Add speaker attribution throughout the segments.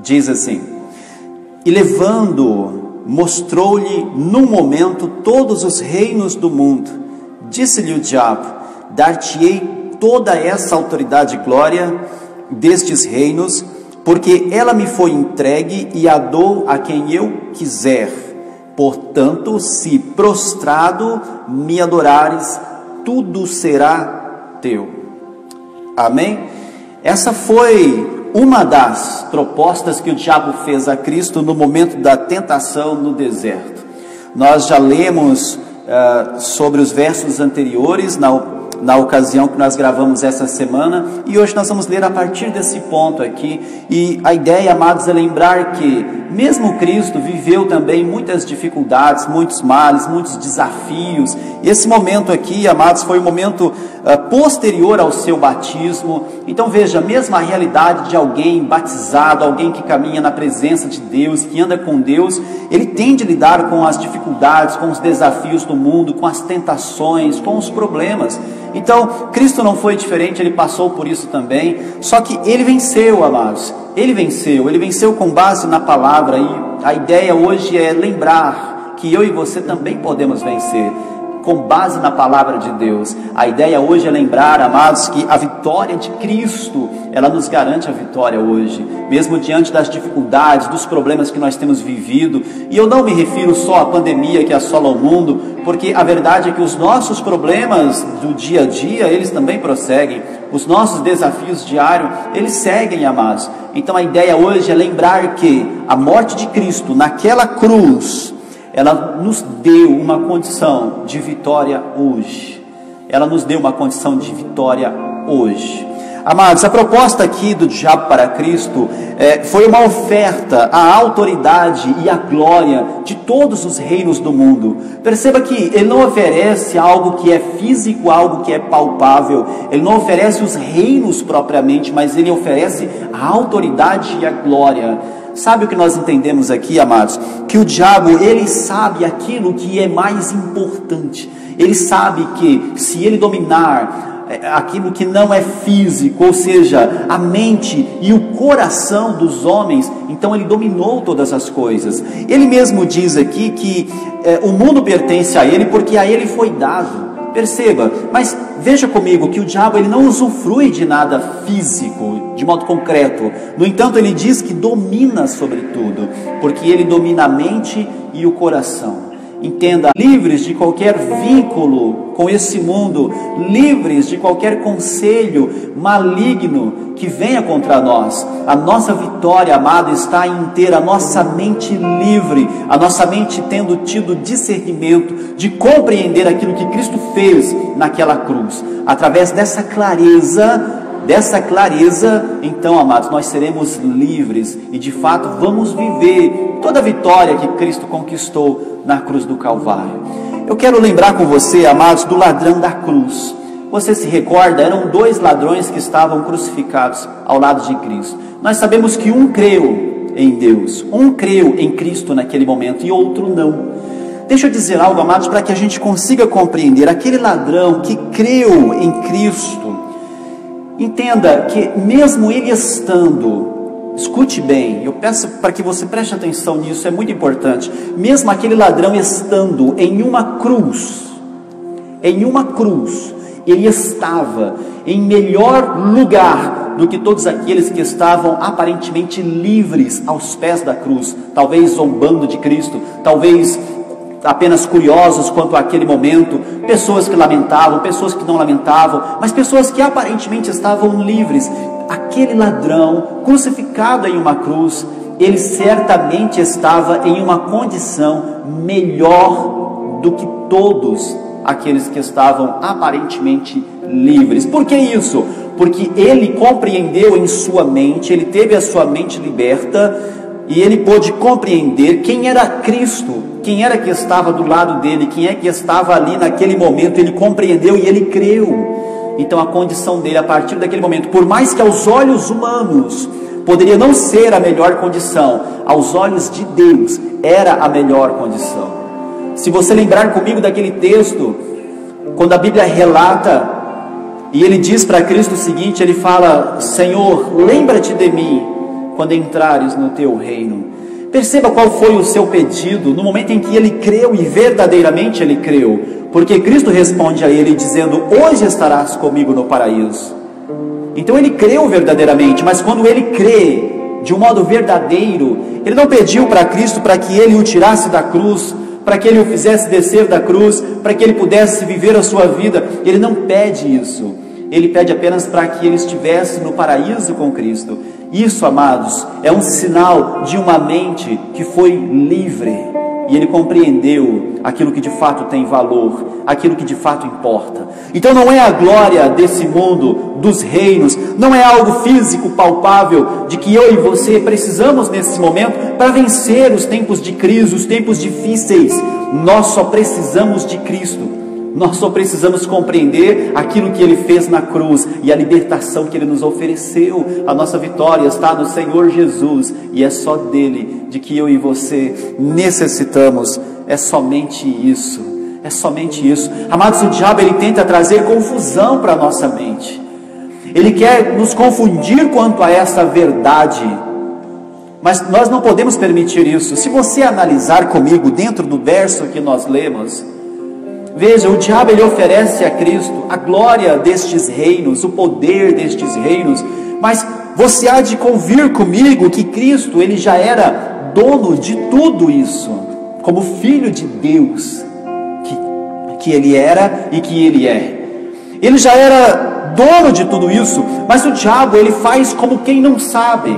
Speaker 1: Diz assim: e levando-o, mostrou-lhe num momento todos os reinos do mundo. Disse-lhe o diabo: dar-te-ei toda essa autoridade e glória destes reinos, porque ela me foi entregue e a dou a quem eu quiser. Portanto, se prostrado me adorares, tudo será teu. Amém? Essa foi uma das propostas que o diabo fez a Cristo no momento da tentação no deserto. Nós já lemos sobre os versos anteriores na ocasião que nós gravamos essa semana, e hoje nós vamos ler a partir desse ponto aqui. E a ideia, amados, é lembrar que mesmo Cristo viveu também muitas dificuldades, muitos males, muitos desafios. E esse momento aqui, amados, foi um momento posterior ao seu batismo. Então veja, mesmo a realidade de alguém batizado, alguém que caminha na presença de Deus, que anda com Deus, ele tem de lidar com as dificuldades, com os desafios do mundo, com as tentações, com os problemas. Então, Cristo não foi diferente, ele passou por isso também, só que ele venceu, amados, ele venceu com base na palavra. E a ideia hoje é lembrar que eu e você também podemos vencer, com base na palavra de Deus. A ideia hoje é lembrar, amados, que a vitória de Cristo, ela nos garante a vitória hoje, mesmo diante das dificuldades, dos problemas que nós temos vivido. E eu não me refiro só à pandemia que assola o mundo, porque a verdade é que os nossos problemas do dia a dia, eles também prosseguem. Os nossos desafios diários, eles seguem, amados. Então a ideia hoje é lembrar que a morte de Cristo naquela cruz, ela nos deu uma condição de vitória hoje. Ela nos deu uma condição de vitória hoje. Amados, a proposta aqui do diabo para Cristo foi uma oferta à autoridade e à glória de todos os reinos do mundo. Perceba que ele não oferece algo que é físico, algo que é palpável. Ele não oferece os reinos propriamente, mas ele oferece a autoridade e a glória. Sabe o que nós entendemos aqui, amados? Que o diabo, ele sabe aquilo que é mais importante. Ele sabe que se ele dominar aquilo que não é físico, ou seja, a mente e o coração dos homens, então ele dominou todas as coisas. Ele mesmo diz aqui que o mundo pertence a ele porque a ele foi dado. Perceba, mas veja comigo que o diabo, ele não usufrui de nada físico, de modo concreto. No entanto, ele diz que domina sobre tudo, porque ele domina a mente e o coração. Entenda, livres de qualquer vínculo com esse mundo, livres de qualquer conselho maligno que venha contra nós. A nossa vitória, amado, está em ter a nossa mente livre, a nossa mente tendo tido discernimento de compreender aquilo que Cristo fez naquela cruz. Através dessa clareza, então, amados, nós seremos livres e de fato vamos viver toda a vitória que Cristo conquistou na cruz do Calvário. Eu quero lembrar com você, amados, do ladrão da cruz. Você se recorda? Eram dois ladrões que estavam crucificados ao lado de Cristo. Nós sabemos que um creu em Deus, um creu em Cristo naquele momento e outro não. Deixa eu dizer algo, amados, para que a gente consiga compreender. Aquele ladrão que creu em Cristo, entenda que mesmo ele estando, escute bem, eu peço para que você preste atenção nisso, é muito importante. Mesmo aquele ladrão estando em uma cruz, ele estava em melhor lugar do que todos aqueles que estavam aparentemente livres aos pés da cruz, talvez zombando de Cristo, talvez apenas curiosos quanto àquele momento, pessoas que lamentavam, pessoas que não lamentavam, mas pessoas que aparentemente estavam livres. Aquele ladrão crucificado em uma cruz, ele certamente estava em uma condição melhor do que todos aqueles que estavam aparentemente livres. Por que isso? Porque ele compreendeu em sua mente, ele teve a sua mente liberta e ele pôde compreender quem era Cristo, quem era que estava do lado dele, quem é que estava ali naquele momento. Ele compreendeu e ele creu. Então a condição dele a partir daquele momento, por mais que aos olhos humanos poderia não ser a melhor condição, aos olhos de Deus era a melhor condição. Se você lembrar comigo daquele texto, quando a Bíblia relata e ele diz para Cristo o seguinte, ele fala: Senhor, lembra-te de mim quando entrares no teu reino. Perceba qual foi o seu pedido no momento em que ele creu, e verdadeiramente ele creu, porque Cristo responde a ele dizendo: hoje estarás comigo no paraíso. Então ele creu verdadeiramente, mas quando ele crê de um modo verdadeiro, ele não pediu para Cristo para que ele o tirasse da cruz, para que ele o fizesse descer da cruz, para que ele pudesse viver a sua vida. Ele não pede isso. Ele pede apenas para que ele estivesse no paraíso com Cristo. Isso, amados, é um sinal de uma mente que foi livre, e ele compreendeu aquilo que de fato tem valor, aquilo que de fato importa. Então não é a glória desse mundo, dos reinos, não é algo físico, palpável, de que eu e você precisamos nesse momento para vencer os tempos de crise, os tempos difíceis. Nós só precisamos de Cristo. Nós só precisamos compreender aquilo que Ele fez na cruz e a libertação que Ele nos ofereceu. A nossa vitória está no Senhor Jesus, e é só dele de que eu e você necessitamos. É somente isso, é somente isso. Amados, o diabo ele tenta trazer confusão para a nossa mente. Ele quer nos confundir quanto a essa verdade, mas nós não podemos permitir isso. Se você analisar comigo dentro do verso que nós lemos, veja, o diabo ele oferece a Cristo a glória destes reinos, o poder destes reinos, mas você há de convir comigo que Cristo ele já era dono de tudo isso, como Filho de Deus, que ele era e que ele é. Ele já era dono de tudo isso, mas o diabo ele faz como quem não sabe,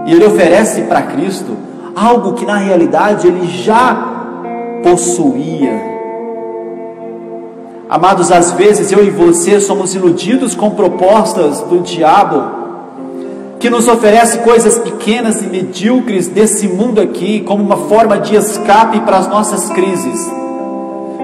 Speaker 1: e ele oferece para Cristo algo que na realidade ele já possuía. Amados, às vezes eu e você somos iludidos com propostas do diabo, que nos oferece coisas pequenas e medíocres desse mundo aqui, como uma forma de escape para as nossas crises,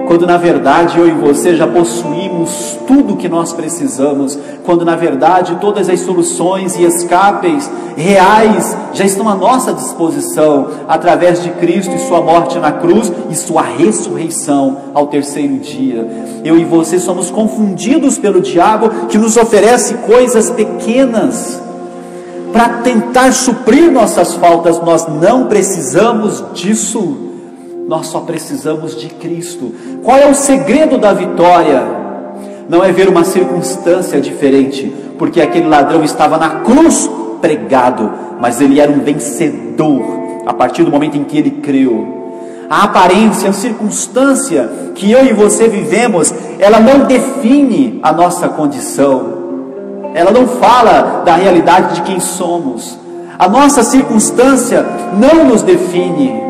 Speaker 1: quando na verdade eu e você já possuímos tudo o que nós precisamos, quando na verdade todas as soluções e escapes reais já estão à nossa disposição, através de Cristo e sua morte na cruz e sua ressurreição ao terceiro dia. Eu e você somos confundidos pelo diabo, que nos oferece coisas pequenas para tentar suprir nossas faltas. Nós não precisamos disso, nós só precisamos de Cristo. Qual é o segredo da vitória? Não é ver uma circunstância diferente, porque aquele ladrão estava na cruz pregado, mas ele era um vencedor a partir do momento em que ele creu. A aparência, a circunstância que eu e você vivemos, ela não define a nossa condição, ela não fala da realidade de quem somos. A nossa circunstância não nos define.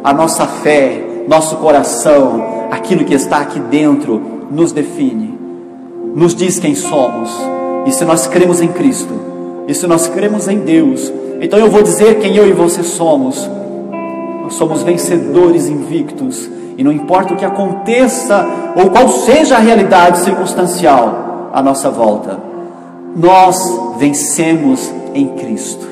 Speaker 1: A nossa fé, nosso coração, aquilo que está aqui dentro, nos define, nos diz quem somos. E se nós cremos em Cristo, e se nós cremos em Deus, então eu vou dizer quem eu e você somos. Nós somos vencedores invictos, e não importa o que aconteça, ou qual seja a realidade circunstancial à nossa volta, nós vencemos em Cristo.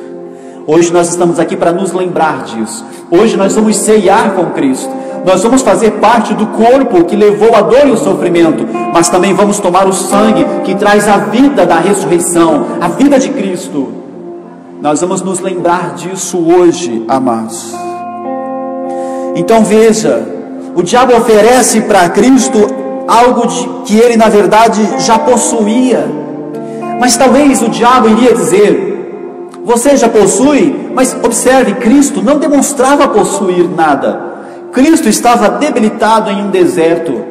Speaker 1: Hoje nós estamos aqui para nos lembrar disso. Hoje nós vamos ceiar com Cristo. Nós vamos fazer parte do corpo que levou a dor e o sofrimento, mas também vamos tomar o sangue que traz a vida da ressurreição, a vida de Cristo. Nós vamos nos lembrar disso hoje, amados. Então veja, o diabo oferece para Cristo algo que ele na verdade já possuía. Mas talvez o diabo iria dizer: você já possui, mas observe, Cristo não demonstrava possuir nada. Cristo estava debilitado em um deserto,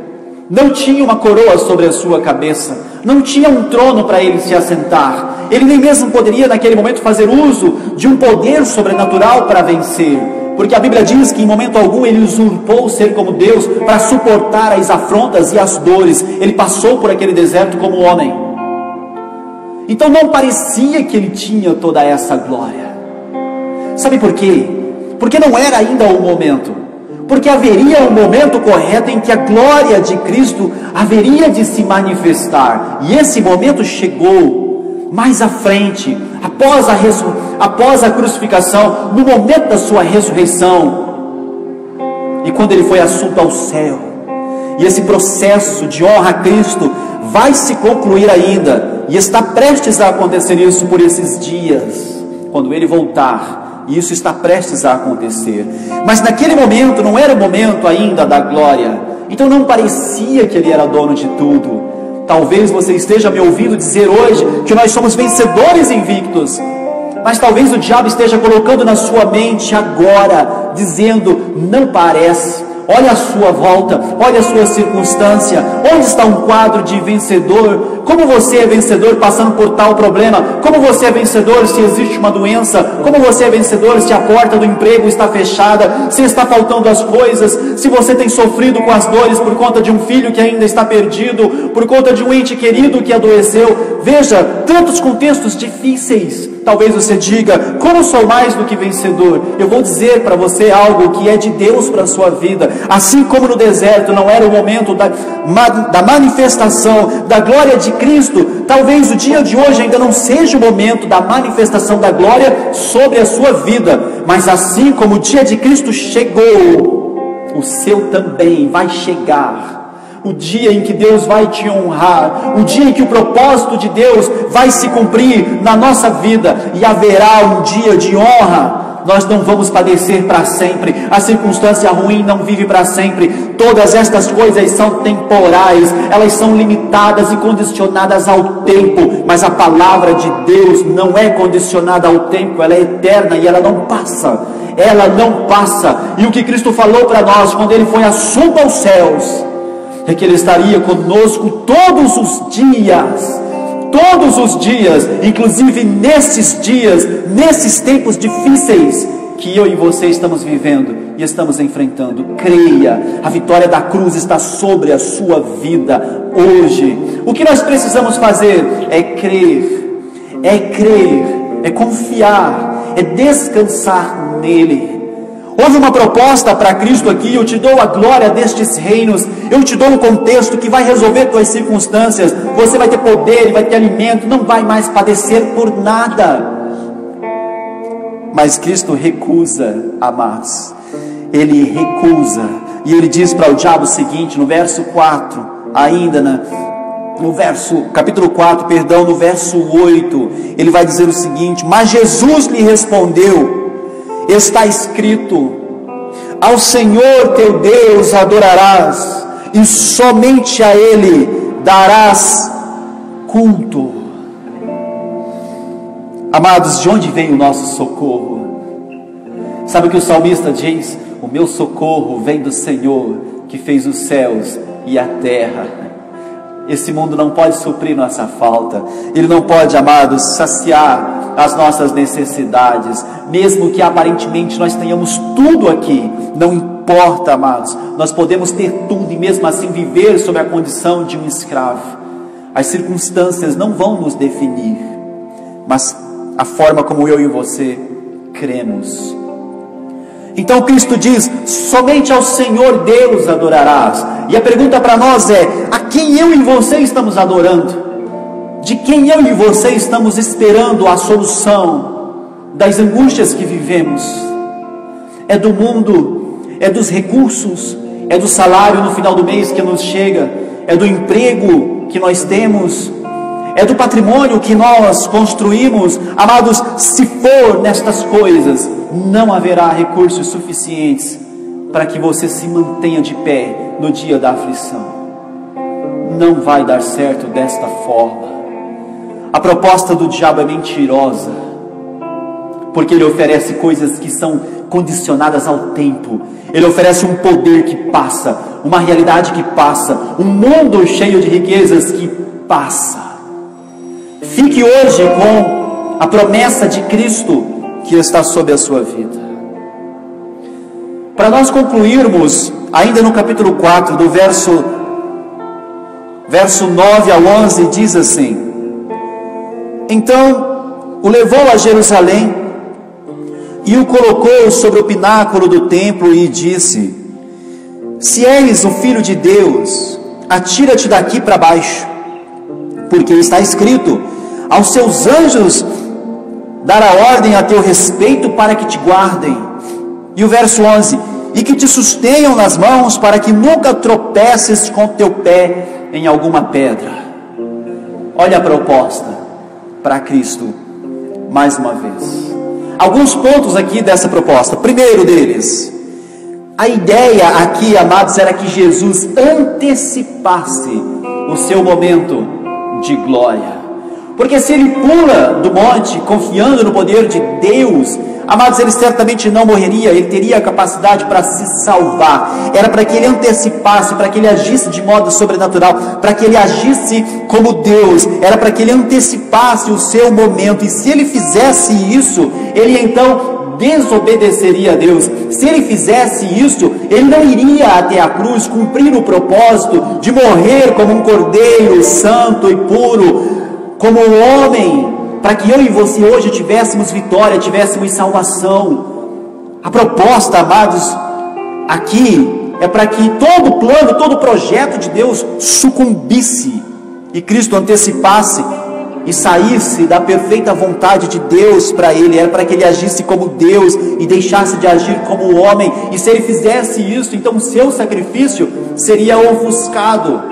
Speaker 1: não tinha uma coroa sobre a sua cabeça, não tinha um trono para ele se assentar, ele nem mesmo poderia naquele momento fazer uso de um poder sobrenatural para vencer, porque a Bíblia diz que em momento algum ele usurpou ser como Deus para suportar as afrontas e as dores. Ele passou por aquele deserto como homem. Então não parecia que ele tinha toda essa glória. Sabe por quê? Porque não era ainda o momento. Porque haveria um momento correto em que a glória de Cristo haveria de se manifestar. E esse momento chegou mais à frente, após a crucificação, no momento da sua ressurreição. E quando ele foi assunto ao céu. E esse processo de honra a Cristo vai se concluir ainda. E está prestes a acontecer isso por esses dias, quando Ele voltar, e isso está prestes a acontecer. Mas naquele momento não era o momento ainda da glória, então não parecia que Ele era dono de tudo. Talvez você esteja me ouvindo dizer hoje que nós somos vencedores invictos, mas talvez o diabo esteja colocando na sua mente agora, dizendo: não parece. Olha a sua volta, olha a sua circunstância, onde está um quadro de vencedor? Como você é vencedor passando por tal problema? Como você é vencedor se existe uma doença? Como você é vencedor se a porta do emprego está fechada? Se está faltando as coisas? Se você tem sofrido com as dores por conta de um filho que ainda está perdido? Por conta de um ente querido que adoeceu? Veja, tantos contextos difíceis. Talvez você diga: como sou mais do que vencedor? Eu vou dizer para você algo que é de Deus para a sua vida. Assim como no deserto não era o momento da manifestação da glória de Cristo, talvez o dia de hoje ainda não seja o momento da manifestação da glória sobre a sua vida. Mas assim como o dia de Cristo chegou, o seu também vai chegar. O dia em que Deus vai te honrar, o dia em que o propósito de Deus vai se cumprir na nossa vida, e haverá um dia de honra. Nós não vamos padecer para sempre, a circunstância ruim não vive para sempre. Todas estas coisas são temporais, elas são limitadas e condicionadas ao tempo, mas a palavra de Deus não é condicionada ao tempo, ela é eterna e ela não passa. Ela não passa. E o que Cristo falou para nós quando Ele foi assunto aos céus é que Ele estaria conosco todos os dias, inclusive nesses dias, nesses tempos difíceis que eu e você estamos vivendo e estamos enfrentando. Creia, a vitória da cruz está sobre a sua vida hoje. O que nós precisamos fazer é crer, é confiar, é descansar nele. Houve uma proposta para Cristo aqui: eu te dou a glória destes reinos, eu te dou um contexto que vai resolver tuas circunstâncias, você vai ter poder, vai ter alimento, não vai mais padecer por nada. Mas Cristo recusa, amados, Ele recusa, e Ele diz para o diabo o seguinte, no verso 4, capítulo 4, no verso 8, Ele vai dizer o seguinte: mas Jesus lhe respondeu: está escrito, ao Senhor teu Deus adorarás, e somente a Ele darás culto. Amados, de onde vem o nosso socorro? Sabe o que o salmista diz? O meu socorro vem do Senhor, que fez os céus e a terra. Esse mundo não pode suprir nossa falta, ele não pode, amados, saciar as nossas necessidades, mesmo que aparentemente nós tenhamos tudo aqui, não importa, amados, nós podemos ter tudo e mesmo assim viver sob a condição de um escravo. As circunstâncias não vão nos definir, mas a forma como eu e você cremos. Então Cristo diz: somente ao Senhor Deus adorarás. E a pergunta para nós é: a quem eu e você estamos adorando? De quem eu e você estamos esperando a solução das angústias que vivemos? É do mundo? É dos recursos? É do salário no final do mês que nos chega? É do emprego que nós temos? É do patrimônio que nós construímos? Amados, se for nestas coisas, não haverá recursos suficientes para que você se mantenha de pé no dia da aflição. Não vai dar certo desta forma. A proposta do diabo é mentirosa, porque ele oferece coisas que são condicionadas ao tempo. Ele oferece um poder que passa, uma realidade que passa, um mundo cheio de riquezas que passa. Fique hoje com a promessa de Cristo que está sobre a sua vida. Para nós concluirmos, ainda no capítulo 4, do verso 9 ao 11, diz assim: então o levou a Jerusalém e o colocou sobre o pináculo do templo e disse: se és o Filho de Deus, atira-te daqui para baixo, porque está escrito: aos seus anjos dará ordem a teu respeito para que te guardem. E o verso 11: e que te sustenham nas mãos, para que nunca tropeces com teu pé em alguma pedra. Olha a proposta para Cristo, mais uma vez. alguns pontos aqui dessa proposta. Primeiro deles, a ideia aqui, amados, era que Jesus antecipasse o seu momento de glória. Porque se ele pula do monte, confiando no poder de Deus, amados, ele certamente não morreria, ele teria a capacidade para se salvar. Era para que ele antecipasse, para que ele agisse de modo sobrenatural, para que ele agisse como Deus, era para que ele antecipasse o seu momento. E se ele fizesse isso, ele então desobedeceria a Deus. Se ele fizesse isso, ele não iria até a cruz cumprir o propósito de morrer como um cordeiro santo e puro, como um homem, para que eu e você hoje tivéssemos vitória, tivéssemos salvação. A proposta, amados, aqui é para que todo plano, todo projeto de Deus sucumbisse e Cristo antecipasse e saísse da perfeita vontade de Deus para ele. Era para que ele agisse como Deus e deixasse de agir como homem. E se ele fizesse isso, então o seu sacrifício seria ofuscado,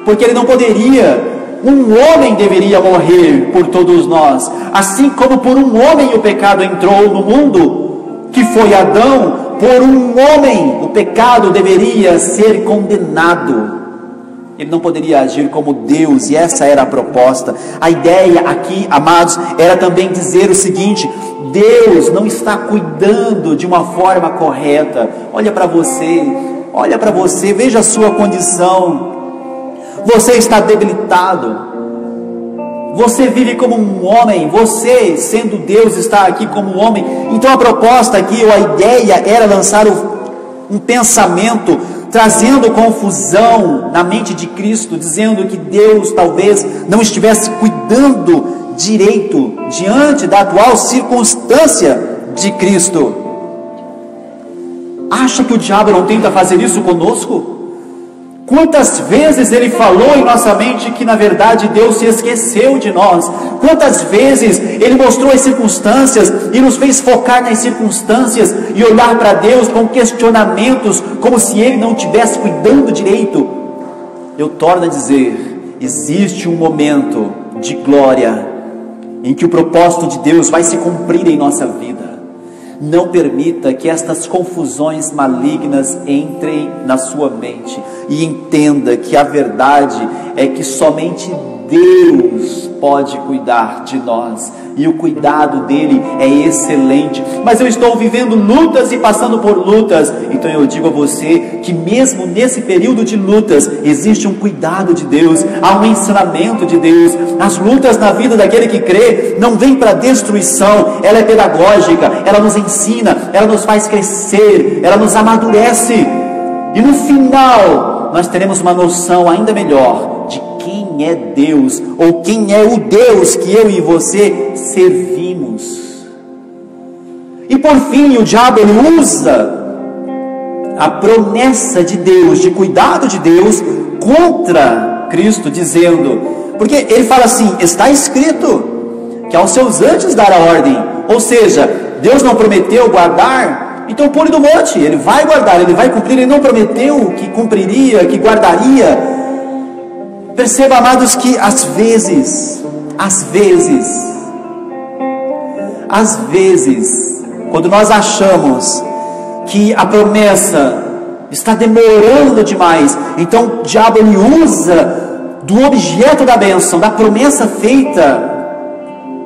Speaker 1: porque ele não poderia. Um homem deveria morrer por todos nós, assim como por um homem o pecado entrou no mundo, que foi Adão. Por um homem o pecado deveria ser condenado. Ele não poderia agir como Deus, e essa era a proposta. A ideia aqui, amados, era também dizer o seguinte: Deus não está cuidando de uma forma correta. Olha para você, veja a sua condição. Você está debilitado, você vive como um homem, você sendo Deus está aqui como homem. Então a proposta aqui, ou a ideia era lançar um pensamento, trazendo confusão na mente de Cristo, dizendo que Deus talvez não estivesse cuidando direito diante da atual circunstância de Cristo. Acha que o diabo não tenta fazer isso conosco? Quantas vezes ele falou em nossa mente que na verdade Deus se esqueceu de nós? Quantas vezes ele mostrou as circunstâncias e nos fez focar nas circunstâncias e olhar para Deus com questionamentos, como se ele não estivesse cuidando direito? Eu torno a dizer, existe um momento de glória em que o propósito de Deus vai se cumprir em nossa vida. Não permita que estas confusões malignas entrem na sua mente, e entenda que a verdade é que somente Deus pode cuidar de nós, e o cuidado dele é excelente. Mas eu estou vivendo lutas e passando por lutas, então eu digo a você que mesmo nesse período de lutas existe um cuidado de Deus, há um ensinamento de Deus. As lutas na vida daquele que crê não vêm para destruição, ela é pedagógica, ela nos ensina, ela nos faz crescer, ela nos amadurece, e no final nós teremos uma noção ainda melhor de quem é Deus, ou quem é o Deus que eu e você servimos. E por fim, o diabo ele usa a promessa de Deus, de cuidado de Deus, contra Cristo, dizendo, porque ele fala assim: está escrito que aos seus anjos dará ordem. Ou seja, Deus não prometeu guardar, então pule do monte, ele vai guardar, ele vai cumprir. Ele não prometeu que cumpriria, que guardaria. Perceba, amados, que às vezes, quando nós achamos que a promessa está demorando demais, então o diabo ele usa do objeto da bênção, da promessa feita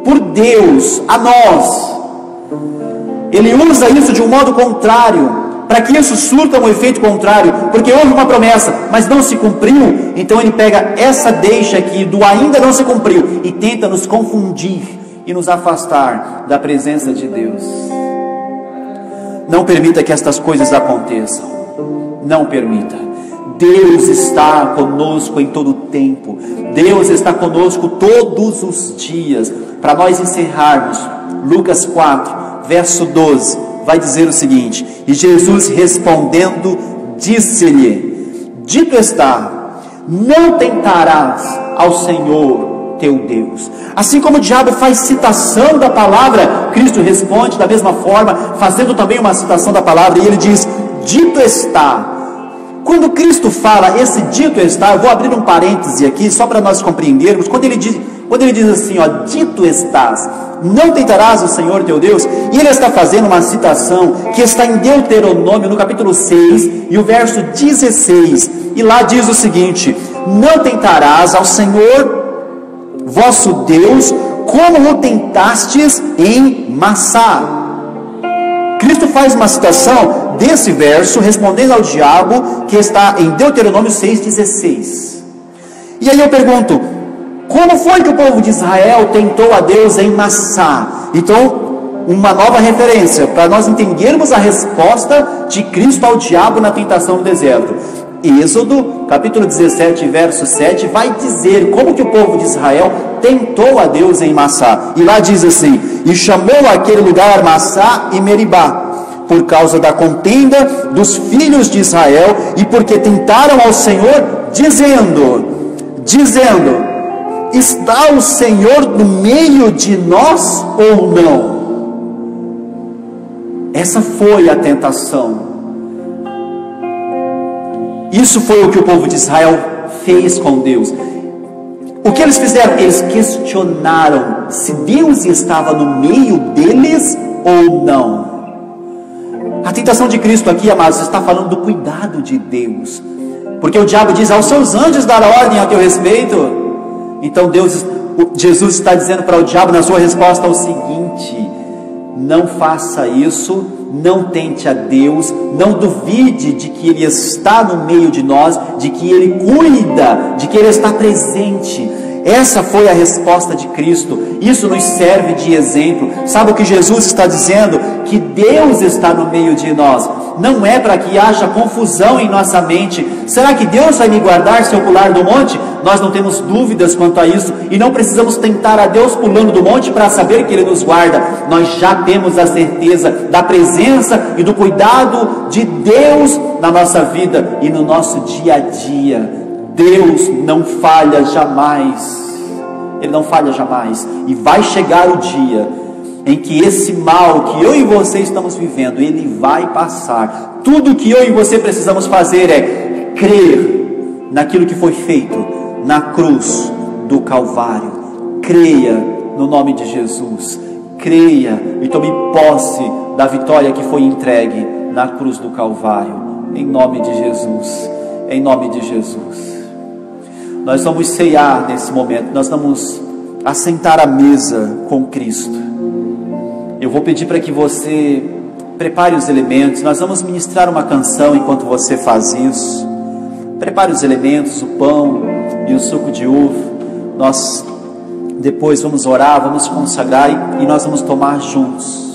Speaker 1: por Deus a nós, ele usa isso de um modo contrário, para que isso surta um efeito contrário, porque houve uma promessa, mas não se cumpriu. Então ele pega essa deixa aqui do ainda não se cumpriu e tenta nos confundir e nos afastar da presença de Deus. Não permita que estas coisas aconteçam, não permita. Deus está conosco em todo o tempo, Deus está conosco todos os dias. Para nós encerrarmos, Lucas 4, verso 12, vai dizer o seguinte: e Jesus respondendo, disse-lhe: dito está, não tentarás ao Senhor teu Deus. Assim como o diabo faz citação da palavra, Cristo responde da mesma forma, fazendo também uma citação da palavra, e ele diz: dito está. Quando Cristo fala esse dito está, eu vou abrir um parêntese aqui, só para nós compreendermos. Quando ele diz assim, ó, dito estás, não tentarás o Senhor teu Deus. E ele está fazendo uma citação que está em Deuteronômio, no capítulo 6, e o verso 16, e lá diz o seguinte: não tentarás ao Senhor vosso Deus, como o tentastes em Massá. Cristo faz uma citação desse verso, respondendo ao diabo, que está em Deuteronômio 6,16. E aí eu pergunto, como foi que o povo de Israel tentou a Deus em Massá? Então, uma nova referência, para nós entendermos a resposta de Cristo ao diabo na tentação no deserto. Êxodo, capítulo 17, verso 7, vai dizer como que o povo de Israel tentou a Deus em Massá. E lá diz assim: e chamou aquele lugar Massá e Meribá, por causa da contenda dos filhos de Israel, e porque tentaram ao Senhor, dizendo, está o Senhor no meio de nós ou não? Essa foi a tentação. Isso foi o que o povo de Israel fez com Deus. O que eles fizeram? Eles questionaram se Deus estava no meio deles ou não. A tentação de Cristo aqui, amados, está falando do cuidado de Deus. Porque o diabo diz: aos seus anjos dar ordem a teu respeito. Então Jesus está dizendo para o diabo na sua resposta o seguinte: não faça isso, não tente a Deus, não duvide de que Ele está no meio de nós, de que Ele cuida, de que Ele está presente. Essa foi a resposta de Cristo. Isso nos serve de exemplo. Sabe o que Jesus está dizendo? Que Deus está no meio de nós. Não é para que haja confusão em nossa mente. Será que Deus vai me guardar se eu pular do monte? Nós não temos dúvidas quanto a isso, e não precisamos tentar a Deus pulando do monte para saber que Ele nos guarda. Nós já temos a certeza da presença e do cuidado de Deus na nossa vida e no nosso dia a dia. Deus não falha jamais. Ele não falha jamais. E vai chegar o dia em que esse mal que eu e você estamos vivendo, ele vai passar. Tudo que eu e você precisamos fazer é crer naquilo que foi feito na cruz do Calvário. Creia no nome de Jesus. Creia e tome posse da vitória que foi entregue na cruz do Calvário. Em nome de Jesus. Em nome de Jesus. Nós vamos ceiar nesse momento. Nós vamos assentar à mesa com Cristo. Eu vou pedir para que você prepare os elementos. Nós vamos ministrar uma canção enquanto você faz isso. Prepare os elementos, o pão e o suco de uva. Nós depois vamos orar, vamos consagrar e nós vamos tomar juntos.